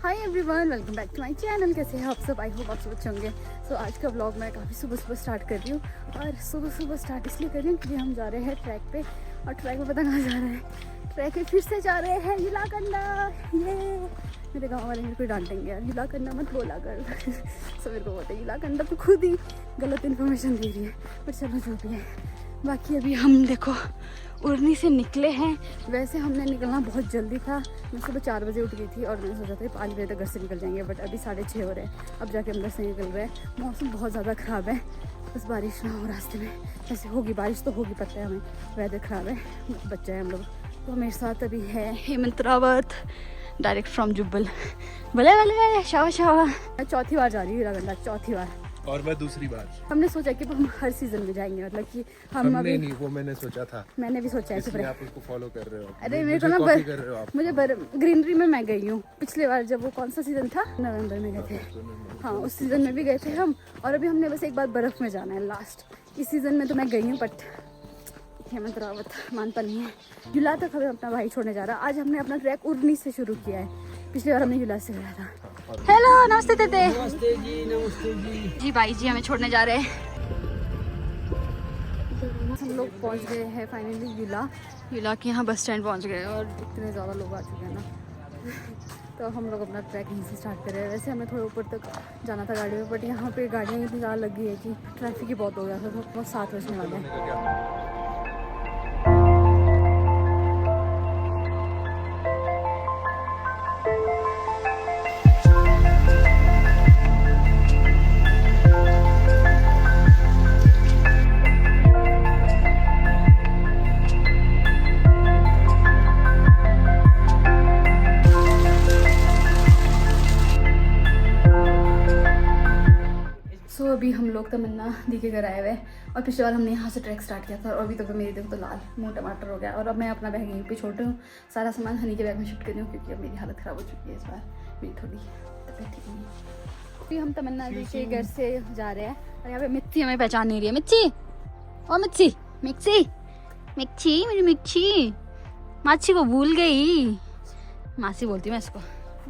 Hi everyone, welcome back to my channel. कैसे हैं आप सब? आई होप आप सब अच्छे होंगे। सो आज का व्लॉग मैं काफ़ी सुबह स्टार्ट कर रही हूँ और सुबह स्टार्ट इसलिए कर रही हूँ क्योंकि हम जा रहे हैं ट्रैक पे। और ट्रैक पे पता कहाँ जा रहे हैं? ट्रैक पे फिर से जा रहे हैं युलाकंडा। ये मेरे गाँव वाले मेरे को डांटेंगे यार, युलाकंडा मत बोला कर। सब मेरे को बोलते हैं युलाकंडा, तो खुद ही गलत इन्फॉर्मेशन दे रही है। पर चलो जो भी है, बाकी अभी हम देखो उड़नी से निकले हैं। वैसे हमने निकलना बहुत जल्दी था। मैं सुबह 4 बजे उठ गई थी और मैंने सोचा था 5 बजे तक घर से निकल जाएंगे, बट अभी 6:30 हो रहे हैं। अब जाके अंदर से निकल रहे हैं। मौसम बहुत ज़्यादा ख़राब है, बस बारिश ना हो रास्ते में। ऐसे होगी बारिश तो होगी, पता है हमें, वेदर ख़राब है। बच्चे हैं हम लोग। तो मेरे साथ अभी है हेमंत रावत, डायरेक्ट फ्रॉम जुब्बल। भले भले शावा। मैं चौथी बार जा रही हूँ युलाकंडा, चौथी बार। और मैं दूसरी बार। हमने सोचा कि हम हर सीजन में जाएंगे, मतलब कि हम अभी नहीं, वो मैंने सोचा था। मैंने भी सोचा है। इसलिए आप उसको फॉलो कर रहे हो। अरे मेरे को ना कर रहे हो आप। मुझे ग्रीनरी में मैं गई हूँ पिछले बार, जब वो कौन सा सीजन था, नवंबर में गए थे। हाँ, उस सीजन में भी गए थे हम। और अभी हमने बस एक बार बर्फ़ में जाना है लास्ट। इस सीजन में तो मैं गई हूँ, बट हेमंत रावत मानता नहीं है। युला तक हमें अपना भाई छोड़ने जा रहा है। आज हमने अपना ट्रैक उड़नी से शुरू किया है। पिछली बार हमने युला से गया था। हेलो, नमस्ते तेते। नमस्ते जी। जी भाई जी हमें छोड़ने जा रहे हैं। हम लोग पहुंच गए हैं फाइनली युला के यहाँ बस स्टैंड पहुंच गए और इतने ज़्यादा लोग आ चुके हैं ना। तो हम लोग अपना ट्रैक यहीं से स्टार्ट कर रहे हैं। वैसे हमें थोड़ा ऊपर तक जाना था गाड़ी में, बट यहाँ पे गाड़ियाँ इतनी ज़्यादा लग गई है कि ट्रैफिक ही बहुत हो गया था। तो बहुत 7 बजने वाले हैं। अभी हम लोग तमन्ना दी के घर आए हुए हैं और पिछले बार हमने यहाँ से ट्रैक स्टार्ट किया था। और अभी तो मेरी देखो तो लाल मुँह टमाटर हो गया। और अब मैं अपना बैग यहीं पे छोड़ रही हूँ, सारा सामान हनी के बैग में शिफ्ट कर रही हूँ क्योंकि अब मेरी हालत ख़राब हो चुकी है। इस बार मेरी थोड़ी तबीयत ठीक नहीं है। अभी हम तमन्ना दी के घर से जा रहे हैं और यहाँ पे मिर्ची हमें पहचान नहीं रही है। मिर्ची, ओ मिर्ची, मिक्सी मिक्सी, मेरी मिर्ची माची को भूल गई। मासी बोलती मैं इसको,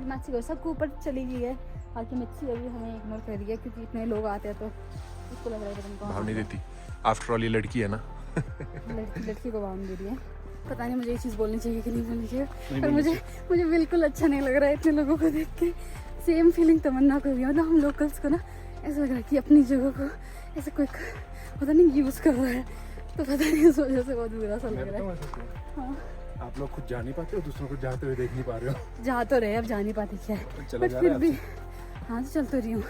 मासी को सबको ऊपर चली गई है। बाकी मिर्ची अभी हमें इग्नोर कर रही है क्योंकि इतने लोग आते हैं तो उसको लग रहा है कि भाव नहीं देती। आफ्टर ऑल ये लड़की है ना। लड़की को भाव नहीं दे रही है। पता नहीं मुझे ये चीज़ बोलनी चाहिए कि नहीं बोलनी चाहिए, पर मुझे बिल्कुल अच्छा नहीं लग रहा है इतने लोगों को देख के। सेम फीलिंग तमन्ना को भी, मतलब हम लोकल्स को ना ऐसा लग रहा है कि अपनी जगह को ऐसे कोई पता नहीं यूज़ कर रहा है। तो पता नहीं, इस वजह से बहुत बुरा सा लग रहा है। हाँ, आप लोग खुद जा नहीं पाते हो, दूसरों को जाते हुए देख नहीं पा रहे हो। जा तो रहे, अब जा नहीं पाते क्या है, बट फिर भी हाँ चल तो रही हूँ।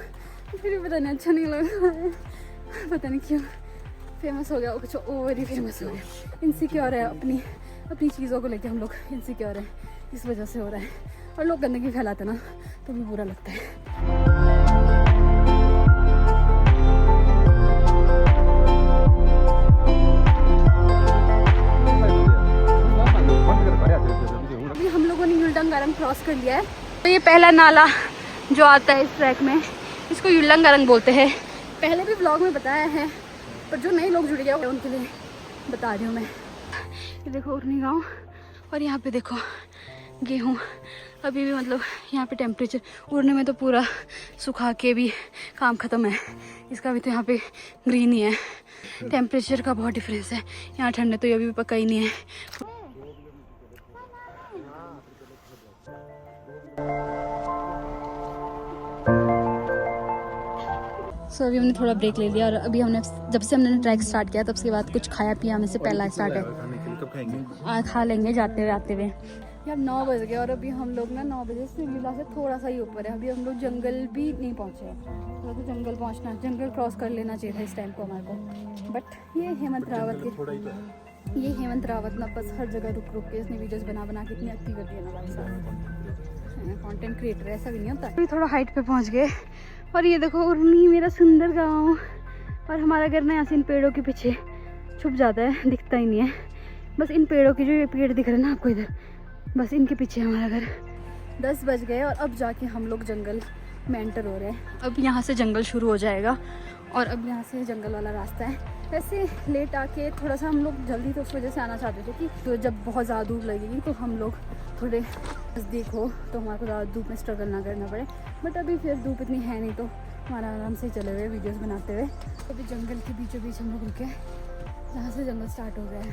फिर भी पता नहीं अच्छा नहीं लग रहा है, पता नहीं क्यों। फेमस हो गया कुछ, ओवर ही फेमस हो गया। इनसिक्योर है अपनी चीज़ों को लेके, हम लोग इनसिक्योर है, इस वजह से हो रहा है। और लोग गंदगी फैलाते ना तो भी बुरा लगता है। अभी हम लोगों ने युलडंगारंग क्रॉस कर लिया है। तो ये पहला नाला जो आता है इस ट्रैक में, इसको युलडंगारंग बोलते हैं। पहले भी ब्लॉग में बताया है, पर जो नए लोग जुड़ गए उनके लिए बता रही हूँ मैं। ये देखो उड़नी गाँव, और यहाँ पे देखो गेहूँ। अभी भी मतलब यहाँ पे टेम्परेचर, उड़ने में तो पूरा सुखा के भी काम ख़त्म है, इसका भी तो यहाँ पे ग्रीन ही है। टेम्परेचर का बहुत डिफरेंस है, यहाँ ठंडे तो ये अभी भी पक्का ही नहीं है। सो अभी हमने थोड़ा ब्रेक ले लिया और अभी हमने, जब से हमने ट्रैक स्टार्ट किया तब से बाद कुछ खाया पिया हमें से पहला स्टार्ट है। खा लेंगे जाते हुए आते हुए। यार 9 बज गए और अभी हम लोग ना 9 बजे से युला से थोड़ा सा ही ऊपर है। अभी हम लोग जंगल भी नहीं पहुँचे, तो जंगल पहुँचना, जंगल क्रॉस कर लेना चाहिए था इस टाइम को हमारे को। बट ये हेमंत रावत ना बस हर जगह रुक रुक के इसने वीडियोस बना के इतनी अच्छी कर दी है ना भाई साहब। कंटेंट क्रिएटर ऐसा भी नहीं होता। अभी थोड़ा हाइट पे पहुँच गए और ये देखो उड़नी मेरा सुंदर गाँव। और हमारा घर ना यहाँ से इन पेड़ों के पीछे छुप जाता है, दिखता ही नहीं है। बस इन पेड़ों के जो ये पेड़ दिख रहे हैं ना आपको इधर, बस इनके पीछे हमारा घर। 10 बज गए और अब जाके हम लोग जंगल में एंटर हो रहे हैं। अब यहाँ से जंगल शुरू हो जाएगा और अब यहाँ से जंगल वाला रास्ता है। वैसे लेट आके थोड़ा सा हम लोग जल्दी तो उस वजह से आना चाहते थे कि तो जब बहुत ज़्यादा धूप लगेगी तो हम लोग थोड़े नज़दीक हो तो हमारे को ज़्यादा धूप में स्ट्रगल ना करना पड़े। बट अभी फिर धूप इतनी है नहीं तो हमारा आराम से चले हुए वीडियोस बनाते हुए। अभी जंगल के बीचों बीच हम लोग रुके, जहाँ से जंगल स्टार्ट हो गया है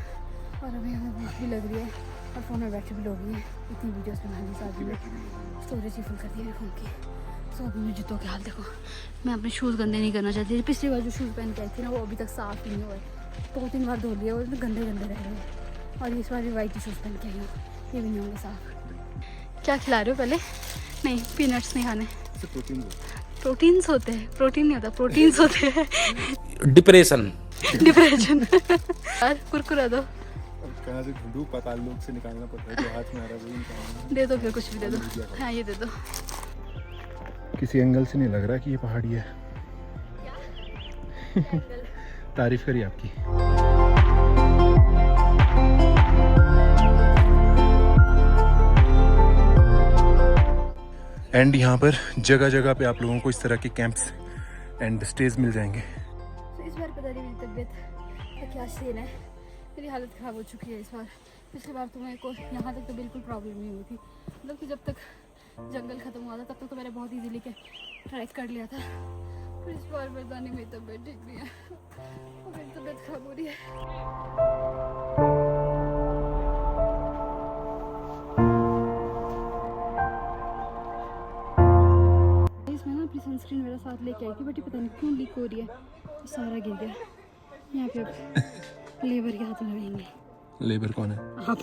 और अभी हमें भूख भी लग रही है और फ़ोन में बैटरी भी लो गई है। इतनी वीडियोस बनाने से आदमी ने स्टोरेज ही फुल कर दी है फ़ोन की। सो अभी मेरे जूतों के हाल देखो। मैं अपने शूज़ गंदे नहीं करना चाहती। पिछली बार जो शूज़ पहन के आई थी ना वो अभी तक साफ़ ही नहीं हुए, 2-3 बार धो लिया और गंदे गंदे रह गए। और इस बार भी वाइट टी शूज़ पहन के आई हूँ, ये भी नहीं होंगे साफ़। क्या खिला रहे हो पहले? नहीं, पीनट्स नहीं खाने। प्रोटीन्स होते हैं, प्रोटीन नहीं होता, प्रोटीन्स होते हैं। Depression depression. और कुरकुरा दो। कहाँ से ढूंढूं, पाताल लोक से निकालना पड़ता है, जो हाथ में आ रहा है वही निकालना। दे दो फिर, कुछ भी दे दो। हाँ ये दे दो। किसी एंगल से नहीं लग रहा कि ये पहाड़ी है। तारीफ करी आपकी। एंड यहाँ पर जगह जगह पे आप लोगों को इस तरह के कैंप्स एंड स्टेज मिल जाएंगे। तो इस बार पता नहीं मेरी तबीयत का क्या सीन है, मेरी हालत ख़राब हो चुकी है इस बार। पिछली बार तो मेरे को यहाँ तक तो बिल्कुल प्रॉब्लम नहीं हुई थी, मतलब कि जब तक जंगल ख़त्म हुआ था तब तक तो मैंने बहुत ईजीली के ट्रैक कर लिया था। पर इस बार पता नहीं मेरी तबीयत ठीक नहीं है और मेरी तबीयत ख़राब हो रही है। इसमें ना अपनी सनस्क्रीन मेरा साथ लेके आई थी, बट ये पता नहीं क्यों लीक हो रही है, तो सारा गिर गया। यहाँ पे अब लेबर के हाथ लगाएंगे। लेबर कौन है? आप।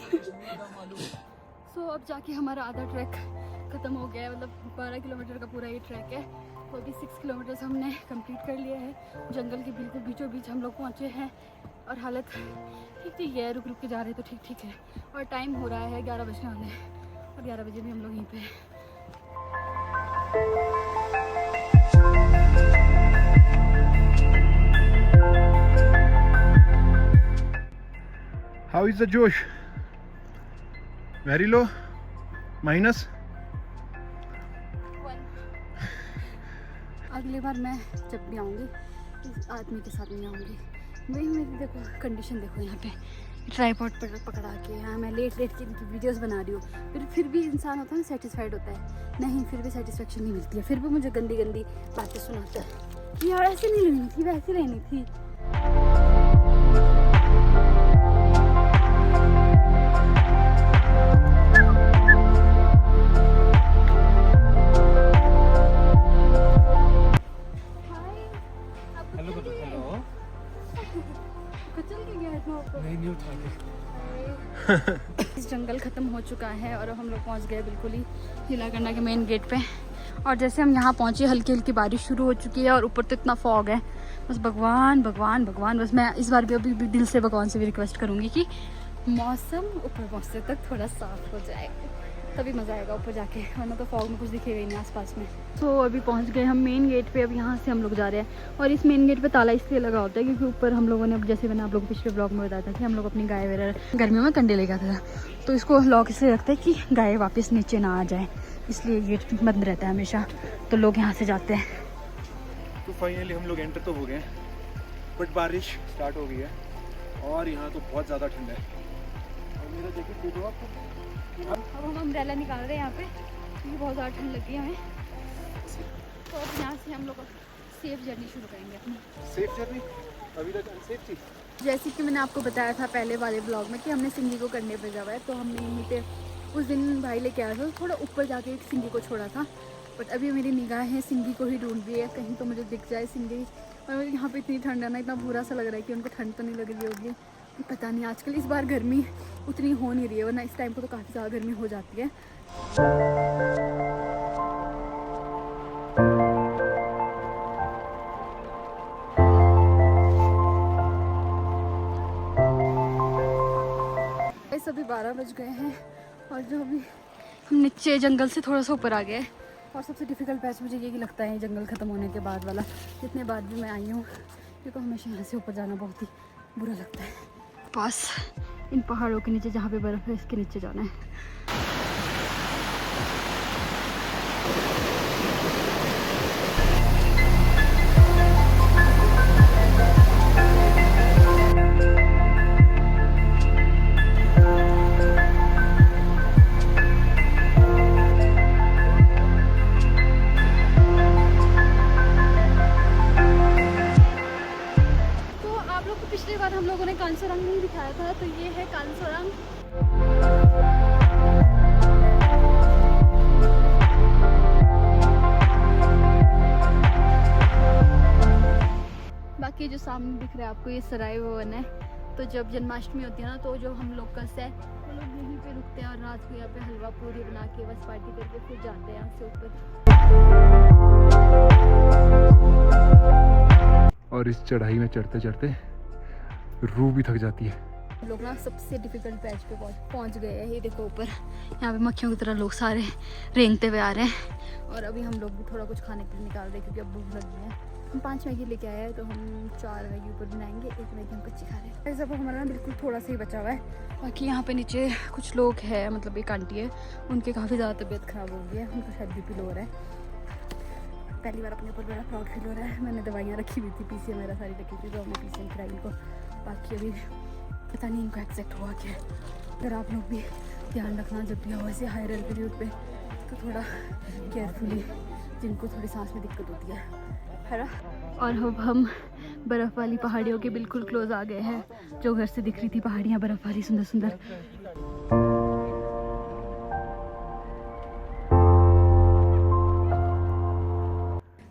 सो अब जाके हमारा आधा ट्रैक ख़त्म हो गया है, मतलब 12 किलोमीटर का पूरा ये ट्रैक है। तो अभी 6 किलोमीटर हमने कंप्लीट कर लिया है। जंगल के बिल्कुल बीचों बीच हम लोग पहुँचे हैं और हालत ठीक ठीक है, रुक रुक के जा रहे तो ठीक ठीक है। और टाइम हो रहा है 11 बजने वाले हैं और 11 बजे भी हम लोग यहीं पे हैं। How is the Josh? Very low? Minus? अगली बार मैं जब भी आऊँगी इस आदमी के साथ नहीं आऊँगी। वही मेरी देखो कंडीशन देखो, यहाँ पे ट्राइपॉड पर पकड़ा के यहाँ मैं लेट लेट के इनकी वीडियोस बना रही हूँ। फिर भी इंसान होता है ना, सेटिस्फाइड होता है। नहीं, फिर भी सेटिस्फेक्शन नहीं मिलती है, फिर भी मुझे गंदी गंदी बातें सुनाता है कि यार ऐसे नहीं रहनी थी, वैसे रहनी थी। इस जंगल ख़त्म हो चुका है और अब हम लोग पहुंच गए बिल्कुल ही हिलाकंडा के मेन गेट पे। और जैसे हम यहाँ पहुँचे हल्की हल्की बारिश शुरू हो चुकी है और ऊपर तो इतना फॉग है, बस भगवान भगवान भगवान। बस मैं इस बार भी अभी भी दिल से भगवान से भी रिक्वेस्ट करूँगी कि मौसम ऊपर पहुँचते तक थोड़ा साफ हो जाए, तभी मज़ा आएगा ऊपर जाके, वरना तो फॉग में कुछ दिखेगा ही नहीं आसपास में। तो अभी पहुंच गए हम मेन गेट पे। अब यहाँ से हम लोग जा रहे हैं और इस मेन गेट पे ताला इसलिए लगा होता है क्योंकि ऊपर हम लोगों ने, अब जैसे मैंने आप लोगों को पिछले ब्लॉग में बताया था कि हम लोग अपनी गाय वगैरह गर्मियों में कंडे लेके आते थे, तो इसको लॉक इसलिए रखते हैं कि गाय वापस नीचे ना आ जाए, इसलिए गेट बंद रहता है हमेशा, तो लोग यहाँ से जाते हैं। तो फाइनली हम लोग एंटर तो हो गए, बट बारिश स्टार्ट हो गई है और यहाँ तो बहुत ज़्यादा ठंड है। और मेरा जैकेट दे दो आपको। अब हम अम्ब्रेला निकाल रहे हैं यहाँ पे क्योंकि बहुत ज़्यादा ठंड लगी है हमें। तो अब यहाँ से हम लोग सेफ जर्नी शुरू करेंगे अपनी। Safe journey? अभी तक अनसेफ थी। जैसे कि मैंने आपको बताया था पहले वाले ब्लॉग में कि हमने सिंगी को करने पर जावा है, तो हमने यहीं पे उस दिन भाई लेके आया था, थोड़ा ऊपर जाके एक सिंगी को छोड़ा था। बट अभी मेरी निगाहें सिंगी को ही ढूंढ रही है, कहीं तो मुझे दिख जाए सिंगी। और यहाँ पे इतनी ठंड है ना, इतना बुरा सा लग रहा है कि उनको ठंड तो नहीं लग रही होगी, पता नहीं। आजकल इस बार गर्मी उतनी हो नहीं रही है, वरना इस टाइम को तो काफ़ी ज़्यादा गर्मी हो जाती है। अभी 12 बज गए हैं और जो अभी हम नीचे जंगल से थोड़ा सा ऊपर आ गए। और सबसे डिफ़िकल्ट पैच मुझे यही लगता है जंगल ख़त्म होने के बाद वाला, जितने बार भी मैं आई हूँ, क्योंकि हमेशा यहाँ से ऊपर जाना बहुत ही बुरा लगता है। पास इन पहाड़ों के नीचे जहाँ पे बर्फ़ है, इसके नीचे जाना है। सुरंग नहीं दिखाया था, तो ये है काली सुरंग। बाकी जो सामने दिख रहा है आपको, ये सराय भवन है। तो जब जन्माष्टमी होती है ना, तो जो हम लोग कस है वो लोग यहीं पे रुकते हैं और रात को यहाँ पे हलवा पूरी बना के बस पार्टी करके फिर जाते हैं यहाँ से ऊपर। और इस चढ़ाई में चढ़ते चढ़ते रूह भी थक जाती है। हम लोग ना सबसे डिफिकल्ट पैच पे पहुँच गए हैं। ये देखो ऊपर, यहाँ पे मक्खियों की तरह लोग सारे रेंगते हुए आ रहे हैं। और अभी हम लोग भी थोड़ा कुछ खाने के लिए निकाल रहे हैं क्योंकि अब भूख लगी है। हम 5 मैगी लेके आए हैं, तो हम 4 मैगी ऊपर बनाएंगे, 1 मैगी हम कच्ची खा रहे हैं। ऐसा हमारा ना बिल्कुल थोड़ा सा ही बचा हुआ है। बाकी यहाँ पे नीचे कुछ लोग हैं, मतलब एक आंटी है, उनके काफ़ी ज़्यादा तबीयत ख़राब हो गई है, उनका शायद BP लो हो रहा है। पहली बार अपने ऊपर बड़ा प्राउड फील हो रहा है। मैंने दवाइयाँ रखी हुई थी, PCM मेरा सारी रखी थी, तो हमने PCM खिलाई इनको। बाकी अभी पता नहीं इनको एग्जैक्ट हुआ क्या है। अगर आप लोग भी ध्यान रखना, जब भी हो ऐसे हाई एल्टीट्यूड पे तो थोड़ा केयरफुली, जिनको थोड़ी सांस में दिक्कत होती है ना। और अब हम बर्फ़ वाली पहाड़ियों के बिल्कुल क्लोज आ गए हैं। जो घर से दिख रही थी पहाड़ियाँ बर्फ़ वाली सुंदर सुंदर,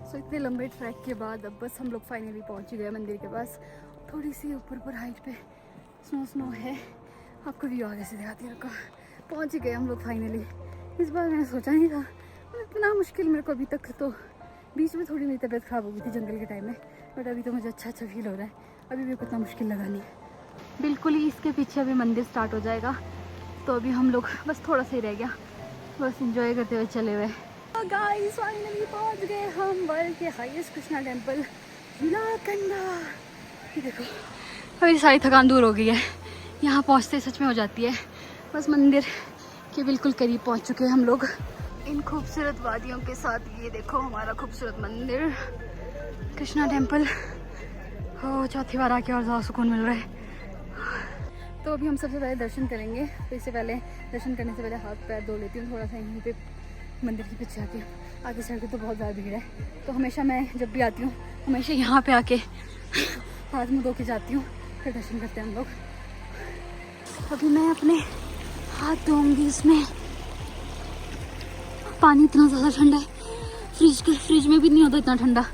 सो इतने लंबे ट्रैक के बाद अब बस हम लोग फाइनली पहुँच ही गए मंदिर के पास। थोड़ी सी ऊपर हाइट पे स्नो है। आपको व्यू आगे से दिखाती हूँ। पहुँच ही गए हम लोग फाइनली। इस बार मैंने सोचा नहीं था, इतना मुश्किल मेरे को अभी तक। तो बीच में थोड़ी मेरी तबीयत ख़राब हो गई थी जंगल के टाइम में, बट अभी तो मुझे अच्छा फील हो रहा है। अभी भी उतना मुश्किल लगा नहीं है। बिल्कुल ही इसके पीछे अभी मंदिर स्टार्ट हो जाएगा, तो अभी हम लोग बस थोड़ा सा ही रह गया, बस इंजॉय करते हुए चले हुए। गाइस फाइनली पहुंच गए हम वर्ल्ड के हाईएस्ट कृष्णा टेम्पल नीलाकंडा। ये देखो, अभी सारी थकान दूर हो गई है। यहाँ पहुँचते सच में हो जाती है। बस मंदिर के बिल्कुल करीब पहुँच चुके हैं हम लोग, इन खूबसूरत वादियों के साथ। ये देखो हमारा खूबसूरत मंदिर कृष्णा टेम्पल। हो, चौथी बार आके और ज़्यादा सुकून मिल रहा है। तो अभी हम सबसे पहले दर्शन करेंगे। तो इससे पहले दर्शन करने से पहले हाथ पैर धो लेती हूँ थोड़ा सा यहीं पे मंदिर के पीछे आके। आगे सड़क तो बहुत ज़्यादा भीड़ है, तो हमेशा मैं जब भी आती हूँ हमेशा यहाँ पे आके हाथ मुँह धो के जाती हूँ, फिर दर्शन करते हैं हम लोग। अभी मैं अपने हाथ धोऊंगी। इसमें पानी इतना ज़्यादा ठंडा है, फ्रिज में भी नहीं होता इतना ठंडा।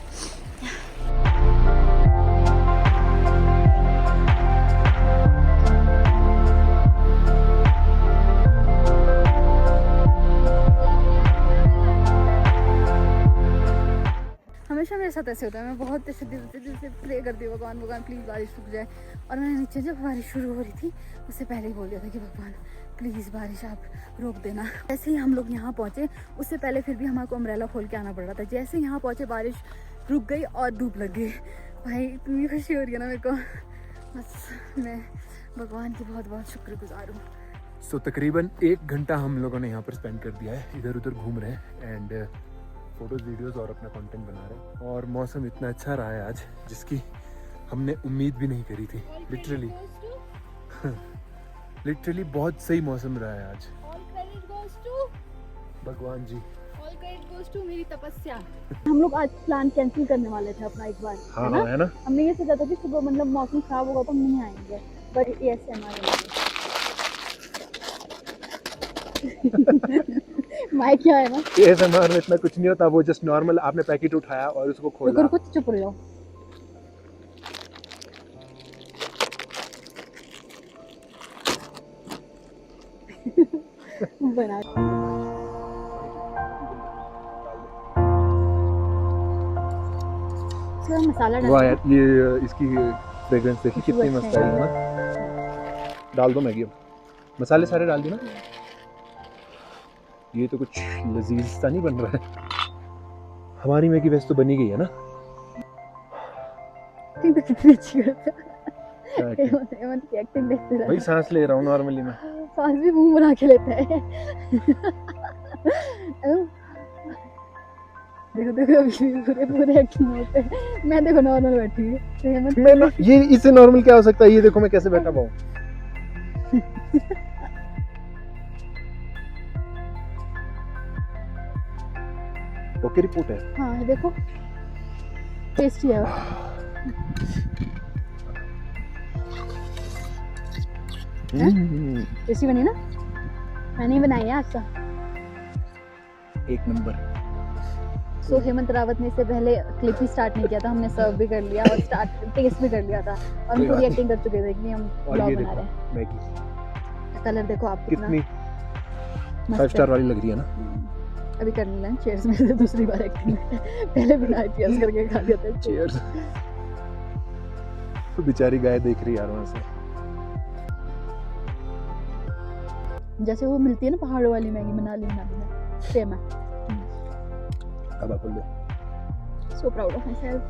हमेशा मेरे साथ ऐसे होता है। मैं बहुत दिल से प्रे करती हूँ, भगवान प्लीज़ बारिश रुक जाए। और मैंने नीचे जब बारिश शुरू हो रही थी उससे पहले ही बोल दिया था कि भगवान प्लीज़ बारिश आप रोक देना। जैसे ही हम लोग यहाँ पहुँचे, उससे पहले फिर भी हमारे अम्ब्रेला खोल के आना पड़ रहा था। जैसे यहाँ पहुँचे बारिश रुक गई और धूप लग गई। भाई इतनी खुशी हो रही है ना मेरे को, बस मैं भगवान की बहुत बहुत शुक्रगुजार हूँ। सो तकरीबन 1 घंटा हम लोगों ने यहाँ पर स्पेंड कर दिया है, इधर उधर घूम रहे हैं एंड फोटोज वीडियोस और अपना कंटेंट बना रहे हैं। और मौसम इतना अच्छा रहा है आज, जिसकी हमने उम्मीद भी नहीं करी थी। लिटरली बहुत सही मौसम रहा है आज। भगवान जी, मेरी तपस्या। हम लोग आज प्लान कैंसिल करने वाले थे अपना एक बार, हाँ है ना। हमने ये सोचा था कि सुबह मतलब मौसम खराब होगा तो हम नहीं आएंगे, बट ऐसे हमारे माइक क्या है ना, ASMR में इतना कुछ नहीं होता, वो जस्ट नॉर्मल आपने पैकेट उठाया और उसको खोला। कुछ चुप रहो। बना थोड़ा मसाला डाल। वाह यार, ये इसकी फ्रेग्रेंस देखिए कितनी मस्त है ना। डाल दो मैगी, मसाले सारे डाल दिए ना। ये तो कुछ लजीज सा नहीं बन रहा है। हमारी मैगी वैसे तो बनी गई है ना। भाई सांस ले रहा हूँ नॉर्मली मैं। सांस भी मुंह बना के लेता है। देखो अभी पूरे एक्टिंग मोड पे। मैं देखो नॉर्मल बैठी हूँ। मैं ये इससे नॉर्मल क्या हो सकता है? ये देखो मैं कैसे बैठा पाऊँ। ओके रिपोर्ट है। हाँ देखो टेस्टी है। टेस्टी बनी ना? मैंने ही बनाई है आज का। एक नंबर। सो हेमंत रावत ने इससे पहले क्लिप ही स्टार्ट नहीं किया था, हमने सर्व भी कर लिया और स्टार्ट टेस्ट भी कर लिया था और हम पूरी एक्टिंग कर चुके थे कि हम ब्लॉग बना रहे हैं। मैगी कलर देखो आप कितनी मस्त 5 स्टार है। वाली लग रही है ना। अभी करने लगे चेयर्स में से दूसरी बार एक्टिंग पहले बिना चेयर्स करके खा लिया था। चीयर्स। तो बेचारी गाय देख रही है यार वहाँ से। जैसे वो मिलती है ना पहाड़ों वाली मैगी मनाली में, सेम है। अब आप बोलो। So proud of myself.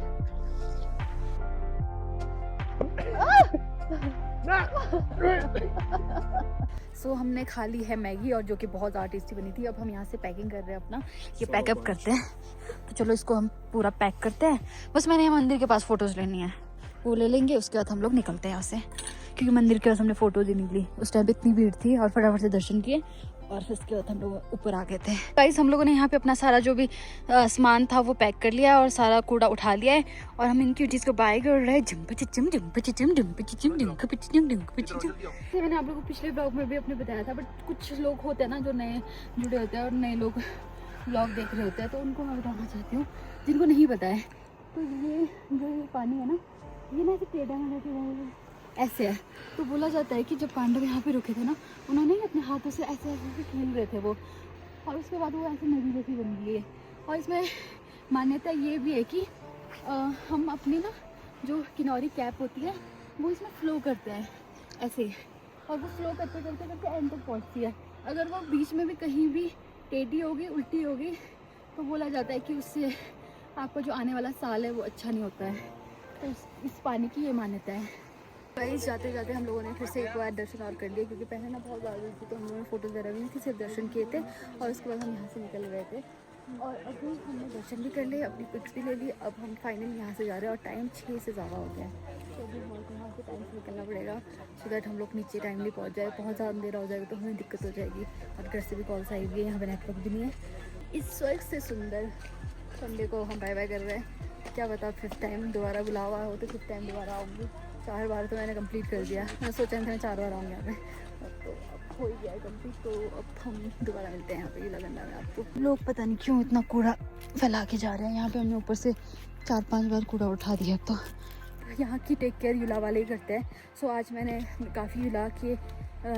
So हमने खा ली है मैगी और जो कि बहुत ज़्यादा टेस्टी बनी थी। अब हम यहाँ से पैकिंग कर रहे हैं अपना, ये पैकअप करते हैं। तो चलो इसको हम पूरा पैक करते हैं। बस मैंने यहाँ मंदिर के पास फ़ोटोज़ लेनी है, वो ले लेंगे, उसके बाद हम लोग निकलते हैं यहाँ से, क्योंकि मंदिर के पास हमने फ़ोटोज़ ही नहीं ली। उस टाइम पे इतनी भीड़ थी और फटाफट से दर्शन किए और फिर उसके बाद हम लोग ऊपर आ गए थे। गाइस हम लोगों ने यहाँ पे अपना सारा जो भी सामान था वो पैक कर लिया और सारा कूड़ा उठा लिया है और हम इन क्यूटीज़ को बाय कर रहे हैं। मैंने आप लोगों को पिछले ब्लॉग में भी अपने बताया था, बट कुछ लोग होते हैं ना जो नए जुड़े होते हैं और नए लोग ब्लॉग देख रहे होते हैं, तो उनको मैं बताना चाहती हूँ जिनको नहीं पता है। तो ये जो ये पानी है ना, ये ना ऐसे टेढ़ा मेढ़ा ऐसे है। तो बोला जाता है कि जब पांडव यहाँ पे रुके थे ना, उन्होंने अपने हाथों से ऐसे ऐसे खेल रहे थे वो, और उसके बाद वो ऐसे नदी जैसी बन गई है। और इसमें मान्यता ये भी है कि हम अपनी ना जो किनारी कैप होती है वो इसमें फ्लो करते हैं ऐसे ही, और वो फ्लो करते करते करते एंड तक पहुँचती है। अगर वो बीच में भी कहीं भी टेढ़ी होगी, उल्टी होगी, तो बोला जाता है कि उससे आपका जो आने वाला साल है वो अच्छा नहीं होता है। तो इस पानी की ये मान्यता है। गाइस जाते जाते हम लोगों ने फिर से एक बार दर्शन और कर लिए, क्योंकि पहले ना बहुत ज़्यादा थी तो हम लोगों ने फ़ोटो वगैरह भी नहीं थी, सिर्फ दर्शन किए थे और उसके बाद हम यहाँ से निकल गए थे। और अभी हमने दर्शन भी कर लिए, अपनी पिक्स भी ले ली। अब हम फाइनली यहाँ से जा रहे हैं और टाइम 6 से ज़्यादा हो गया है, तो अभी हमारे यहाँ से टाइम से निकलना पड़ेगा सो दैट हम लोग नीचे टाइमली पहुँच जाए। बहुत ज़्यादा अंधेरा हो जाएगा तो हमें दिक्कत हो जाएगी और घर से भी कॉल्स आई हुई है, यहाँ पर नेटवर्क भी नहीं है। इस स्वर्ग से सुंदर संडे को हम बाय बाय कर रहे हैं। क्या बता 5th टाइम दोबारा बुलावा हो तो 5th टाइम दोबारा आऊँगी। 4 बार तो मैंने कंप्लीट कर दिया, मैं सोचा था मैं 4 बार आऊँगी यहाँ पे, तो अब हो ही गया है कंप्लीट। तो अब हम दोबारा मिलते हैं यहाँ पे यूलागंडा में आपको। लोग पता नहीं क्यों इतना कूड़ा फैला के जा रहे हैं यहाँ पे। हमने ऊपर से 4-5 बार कूड़ा उठा दिया। तो यहाँ की टेक केयर यूला वाले ही करते हैं। सो आज मैंने काफ़ी यूला के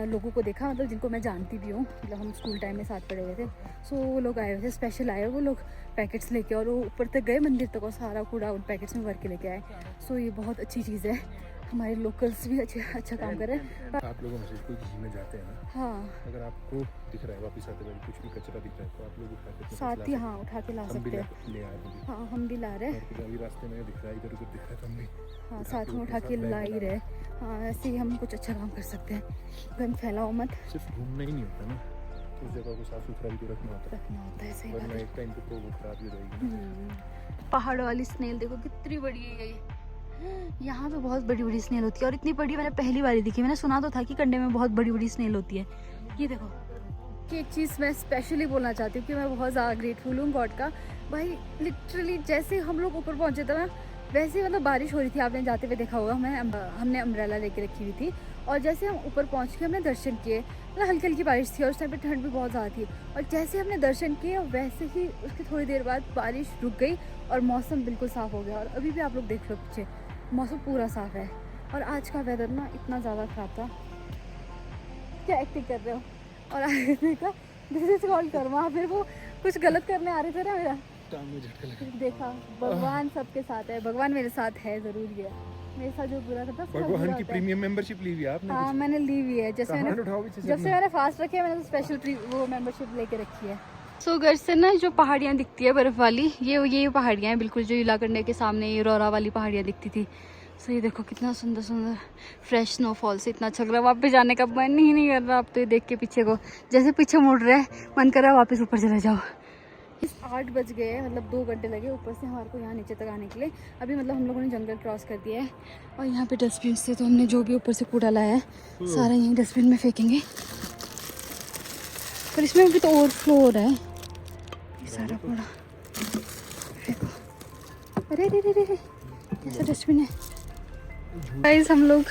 लोगों को देखा, मतलब जिनको मैं जानती भी हूँ, मतलब हम स्कूल टाइम में साथ पढ़े हुए थे। सो वो लोग आए हुए थे, स्पेशल आए वो लोग पैकेट्स लेके, और वो ऊपर तक गए मंदिर तक और सारा कूड़ा उन पैकेट्स में भर के लेके आए। सो ये बहुत अच्छी चीज़ है, हमारे लोकल्स भी अच्छा काम कर रहे हैं। आप लोगों में से कोई घूमने जाते हैं ना, हाँ अगर आपको दिख रहा है वापस आते वक्त कुछ भी कचरा दिख रहा है तो आप लोग उठा के साथ ही हाँ उठा के ला हम भी सकते हैं। ले आए हैं। हाँ हम भी ला रहे हैं। और अभी रास्ते में दिख रहा है, इधर उधर दिख रहा है तो हम भी हाँ साथ में उठा के ला ही रहे। हाँ ऐसे ही हम कुछ अच्छा काम कर सकते हैं। गंद फैलाओ मत। सिर्फ घूमना ही नहीं होता ना, उस जगह को साफ सुथरा भी तो रखना होता है, रखना होता है, सही बात वरना है। एक टाइम पे तो वो खराब ही हो जाएगी। पहाड़ वाली स्नेल देखो कितनी बड़ी है ये। यहाँ पे बहुत बड़ी बड़ी स्नेल होती है और इतनी बड़ी मैंने पहली बार ही देखी। मैंने सुना तो था कि कंडे में बहुत बड़ी बड़ी स्नेल होती है। ये देखो कि एक चीज़ मैं स्पेशली बोलना चाहती हूँ कि मैं बहुत ज़्यादा ग्रेटफुल हूँ गॉड का। भाई लिटरली जैसे हम लोग ऊपर पहुँचे थे ना, वैसे मतलब बारिश हो रही थी, आपने जाते हुए देखा होगा। हमने अम्ब्रेला लेके रखी हुई थी और जैसे हम ऊपर पहुँच के हमने दर्शन किए, मतलब हल्की हल्की बारिश थी और उस टाइम पे ठंड भी बहुत ज़्यादा थी। और जैसे हमने दर्शन किए वैसे ही उसकी थोड़ी देर बाद बारिश रुक गई और मौसम बिल्कुल साफ़ हो गया। और अभी भी आप लोग देख लो पीछे मौसम पूरा साफ़ है। और आज का वेदर ना इतना ज़्यादा ख़राब था। क्या एक्टिंग कर रहे हो? और आगे का दिस इज कॉल्ड कर्मा। फिर वो कुछ गलत करने आ रहे थे ना, मेरा देखा। भगवान सबके साथ है, भगवान मेरे साथ है, ज़रूर है। मेरे साथ जो बुरा करता है भगवान की प्रीमियम मेंबरशिप ली हुई है आपने? हाँ मैंने ली हुई है। जैसे जब से मैंने फास्ट रखी है मैंने तो स्पेशल वो मेंबरशिप लेके रखी है। सो घर से ना जो पहाड़ियाँ दिखती है बर्फ़ वाली, ये पहाड़ियाँ हैं बिल्कुल जो यूलाकंडे के सामने ये रोरा वाली पहाड़ियाँ दिखती थी। सो ये देखो कितना सुंदर सुंदर फ्रेश स्नोफॉल से इतना अच्छा लग रहा है। वापस जाने का मन ही नहीं कर रहा अब तो। ये देख के पीछे को जैसे पीछे मुड़ रहे हैं, मन कर रहा है वापस ऊपर चले जाओ। 8 बज गए, मतलब 2 घंटे लगे ऊपर से हमारे को यहाँ नीचे तक आने के लिए। अभी मतलब हम लोगों ने जंगल क्रॉस कर दिया है और यहाँ पे डस्टबिन से तो हमने जो भी ऊपर से कूड़ा लाया है सारा यहीं डस्टबिन में फेंकेंगे। पर इसमें अभी तो ओवरफ्लो हो रहा है ये सारा कूड़ा। फेंको। अरे रे रे रे रे, कैसा डस्टबिन है। गाइस हम लोग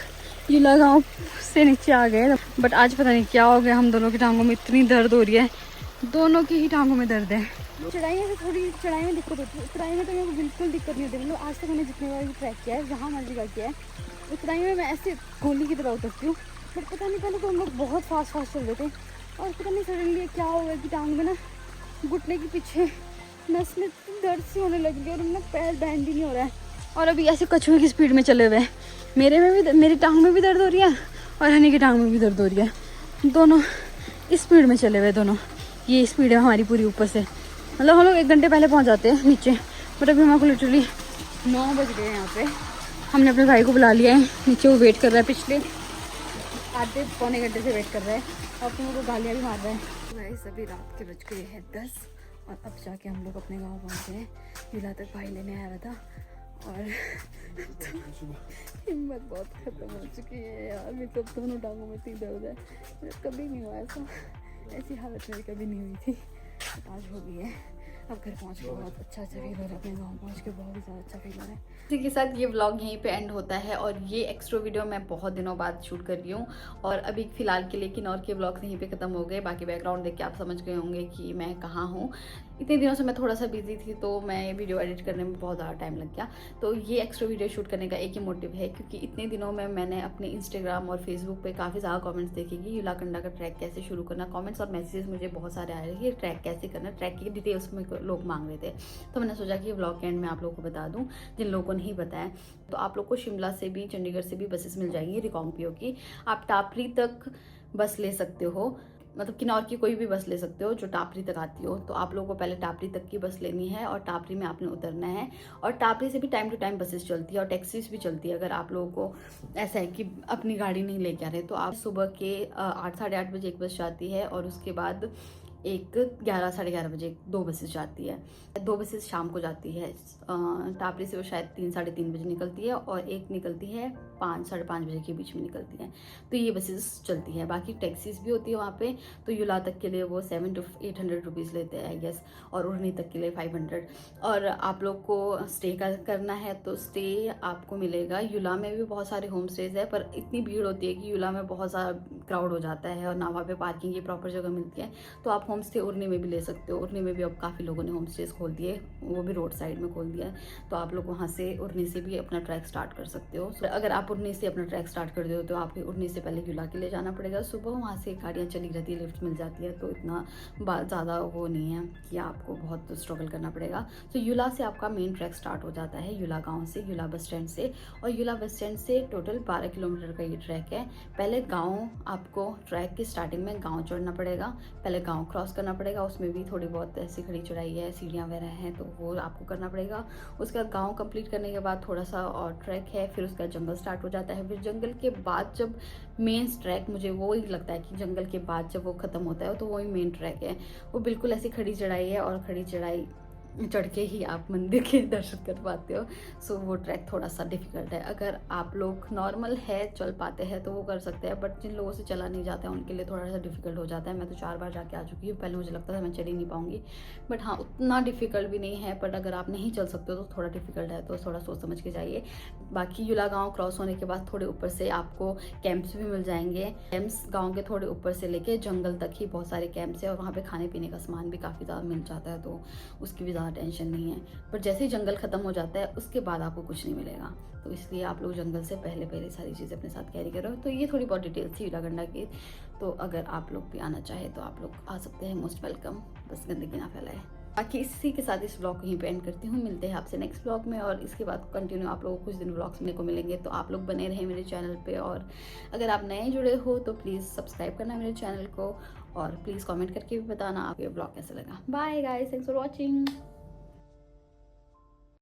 यूला गाँव से नीचे आ गए। बट आज पता नहीं क्या हो गया, हम दोनों की टांगों में इतनी दर्द हो रही है, दोनों की ही टांगों में दर्द है। चढ़ाई में थोड़ी चढ़ाई में दिक्कत होती है, चढ़ाई में तो मेरे को बिल्कुल दिक्कत नहीं होती। मतलब आज तक मैंने जितने बार भी ट्रैक किया है, जहाँ मर्जी का किया है, उस चढ़ाई में मैं ऐसे गोली की तरह उतरती हूँ। बट पता नहीं, पहले तो हम लोग बहुत फास्ट चल रहे थे और पता नहीं सडनली क्या हो गया कि टांग में ना घुटने के पीछे नस में दर्द सी होने लग गई और मेरा पैर बैंड ही नहीं हो रहा है। और अभी ऐसे कछुए की स्पीड में चले हुए हैं, मेरी टांग में भी दर्द हो रही है और हनी की टांग में भी दर्द हो रही है, दोनों इस स्पीड में चले हुए दोनों। ये स्पीड है हमारी पूरी ऊपर से, मतलब हम लोग 1 घंटे पहले पहुंच जाते हैं नीचे, बट अभी हमारे को लिटरली 9 बज गए हैं यहाँ पे। हमने अपने भाई को बुला लिया है नीचे, वो वेट कर रहा है, पिछले आधे पौने घंटे से वेट कर रहा है और फिर मेरे को गालियाँ भी मार रहा है। भाई सभी रात के बज गए हैं 10 और अब जाके हम लोग अपने गाँव पहुँचे हैं। युला तक भाई लेने आया हुआ था और हिम्मत बहुत ख़त्म हो चुकी है यार, मेरे तो दोनों टांगों में इतनी दर्द है, कभी नहीं हुआ ऐसा, ऐसी हालत मेरी कभी नहीं हुई थी, आज हो गई है। अब घर पहुंच के बहुत अच्छा फील हो रहा है, अपने गाँव पहुंच के बहुत ही ज़्यादा अच्छा फील हो रहा है। इसी के साथ ये व्लॉग यहीं पे एंड होता है और ये एक्स्ट्रा वीडियो मैं बहुत दिनों बाद शूट कर रही हूँ और अभी फ़िलहाल के लिए किन्नौर के व्लॉग्स यहीं पे ख़त्म हो गए। बाकी बैकग्राउंड देख के आप समझ गए होंगे कि मैं कहाँ हूँ। इतने दिनों से मैं थोड़ा सा बिजी थी तो मैं ये वीडियो एडिट करने में बहुत ज़्यादा टाइम लग गया। तो ये एक्स्ट्रा वीडियो शूट करने का एक ही मोटिव है क्योंकि इतने दिनों में मैंने अपने इंस्टाग्राम और फेसबुक पे काफ़ी ज़्यादा कमेंट्स देखे कि युलाकंडा का ट्रैक कैसे शुरू करना। कमेंट्स और मैसेजेस मुझे बहुत सारे आए कि ट्रैक कैसे करना, ट्रैक की डिटेल्स में लोग मांग रहे थे। तो मैंने सोचा कि व्लॉग के एंड में आप लोगों को बता दूँ जिन लोगों को नहीं बताया। तो आप लोग को शिमला से भी चंडीगढ़ से भी बसेस मिल जाएंगी रिकांगपिओ की। आप टापरी तक बस ले सकते हो, मतलब किन्नौर की कोई भी बस ले सकते हो जो टापरी तक आती हो। तो आप लोगों को पहले टापरी तक की बस लेनी है और टापरी में आपने उतरना है और टापरी से भी टाइम टू टाइम बसेस चलती है और टैक्सीज भी चलती है। अगर आप लोगों को ऐसा है कि अपनी गाड़ी नहीं लेके आ रहे तो आप सुबह के 8 साढ़े 8 बजे एक बस जाती है और उसके बाद एक 11 साढ़े 11 बजे 2 बसेस जाती है। 2 बसेस शाम को जाती है टापरी से, वो शायद 3 साढ़े 3 बजे निकलती है और एक निकलती है 5 साढ़े 5 बजे के बीच में निकलती है। तो ये बसेस चलती है। बाकी टैक्सीज भी होती है वहाँ पे। तो युला तक के लिए वो 700 to 800 रुपीज़ लेते हैं आई गेस, और उड़नी तक के लिए 500। और आप लोग को स्टे करना है तो स्टे आपको मिलेगा। युला में भी बहुत सारे होम स्टेज है पर इतनी भीड़ होती है कि युला में बहुत ज़्यादा क्राउड हो जाता है और ना वहाँ पे पार्किंग की प्रॉपर जगह मिलती है। तो आप होम स्टे उड़नी में भी ले सकते हो। उड़नी में भी अब काफ़ी लोगों ने होम स्टेज खोल दिए, वो भी रोड साइड में खोल दिया है। तो आप लोग वहाँ से उड़नी से भी अपना ट्रैक स्टार्ट कर सकते हो। अगर आप उड़नी से अपना ट्रैक स्टार्ट कर दो तो आपको उड़नी से पहले युला के लिए जाना पड़ेगा। सुबह वहाँ से गाड़ियाँ चली रहती है, लिफ्ट मिल जाती है, तो इतना ज़्यादा वो नहीं है कि आपको बहुत स्ट्रगल करना पड़ेगा। तो युला से आपका मेन ट्रैक स्टार्ट हो जाता है, युला गाँव से, युला बस स्टैंड से। और युला बस स्टैंड से टोटल 12 किलोमीटर का ये ट्रैक है। पहले गाँव, आपको ट्रैक की स्टार्टिंग में गाँव चढ़ना पड़ेगा, पहले गाँव क्रॉस करना पड़ेगा। उसमें भी थोड़ी बहुत ऐसी खड़ी चढ़ाई है, सीढ़ियाँ वगैरह हैं, तो वो आपको करना पड़ेगा। उसके बाद गाँव कंप्लीट करने के बाद थोड़ा सा और ट्रैक है, फिर उसका जंगल स्टार्ट हो जाता है। फिर जंगल के बाद जब मेन ट्रैक, मुझे वो ही लगता है कि जंगल के बाद जब वो ख़त्म होता है तो वही मेन ट्रैक है। वो बिल्कुल ऐसी खड़ी चढ़ाई है और खड़ी चढ़ाई चढ़ के ही आप मंदिर के दर्शन कर पाते हो। सो वो ट्रैक थोड़ा सा डिफिकल्ट है। अगर आप लोग नॉर्मल है, चल पाते हैं तो वो कर सकते हैं, बट जिन लोगों से चला नहीं जाता है उनके लिए थोड़ा सा डिफिकल्ट हो जाता है। मैं तो 4 बार जाके आ चुकी हूँ, पहले मुझे लगता था मैं चल ही नहीं पाऊंगी, बट हाँ उतना डिफिकल्ट भी नहीं है। बट अगर आप नहीं चल सकते हो तो थोड़ा डिफिकल्ट है, तो थोड़ा सोच समझ के जाइए। बाकी युला गाँव क्रॉस होने के बाद थोड़े ऊपर से आपको कैंप्स भी मिल जाएंगे। कैंप्स गाँव के थोड़े ऊपर से लेके जंगल तक ही बहुत सारे कैंप्स है और वहाँ पे खाने पीने का सामान भी काफ़ी ज़्यादा मिल जाता है, तो उसकी भी ज़्यादा टेंशन नहीं है। पर जैसे ही जंगल खत्म हो जाता है उसके बाद आपको कुछ नहीं मिलेगा, तो इसलिए आप लोग जंगल से पहले सारी चीज़ें अपने साथ कैरी करो। तो ये थोड़ी बहुत डिटेल्स थी युलाकंडा की। तो अगर आप लोग भी आना चाहे तो आप लोग आ सकते हैं, मोस्ट वेलकम, बस गंदगी ना फैलाए। बाकी इसी के साथ इस ब्लॉग को यहीं पे एंड करती हूँ। मिलते हैं आपसे नेक्स्ट ब्लॉग में और इसके बाद कंटिन्यू आप लोगों को कुछ दिन ब्लॉग्स मेरे को मिलेंगे, तो आप लोग बने रहें मेरे चैनल पे। और अगर आप नए जुड़े हो तो प्लीज़ सब्सक्राइब करना मेरे चैनल को और प्लीज़ कमेंट करके भी बताना आपको ये ब्लॉग कैसा लगा। Bye guys, thanks for watching.